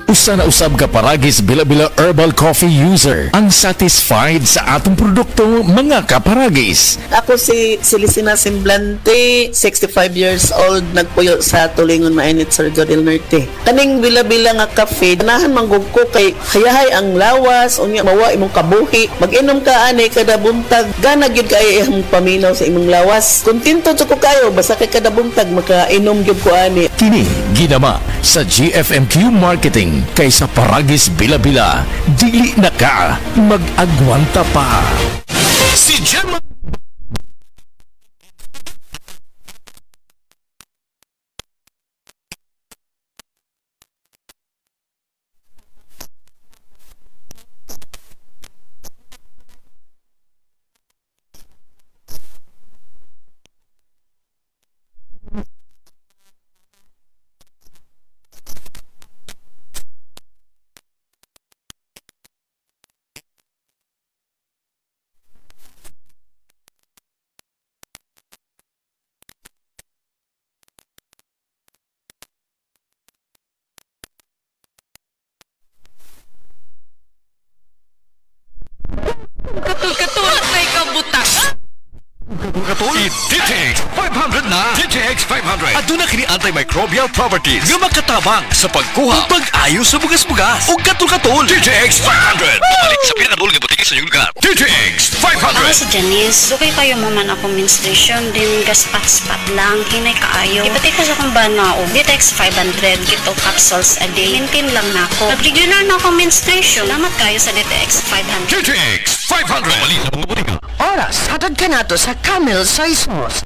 Usa na usab ka paragis bila-bila herbal coffee user ang satisfied sa atong produkto mga kaparagis. Ako si Silicina Semblante, 65 years old, nagpuyo sa Tulingon Mainit, Surigao del Norte. Kaning bila-bila nga kafe, ganahan manggug ko kay hayahay ang lawas, unya mawa imong kabuhi. Mag-inom ka ani kada buntag, gana gyud kay imong paminaw sa imong lawas. Kontento jud ko kayo basta kay kada buntag makainom gyud ko ani. Kini ginama sa GFMQ Marketing kaysa paragis bila-bila, dili na ka mag-agwanta pa. Si Gemma Katul-katul may kabutas. Katul, DTX 500 na. DTX 500. Aduna kini antimicrobial properties nga makatabang sa pagkuha ug pag-ayo sa bugas-bugas. Ug katul-katul, DTX 500. Balik sa pinakadul nga butiki sa inyong lugar. DTX 500. Ako si Janice. Dugay kayo mo man ako menstruation din gaspat-spat lang hinay kaayo. Ibati ko sa kong bana o DTX 500 kito capsules a day. Maintain lang na ako. Pag regular na ako menstruation, salamat kayo sa DTX 500. DTX 500. Balik sa mga butika. Oras, hatag ka na to sa Camel Soy Sauce.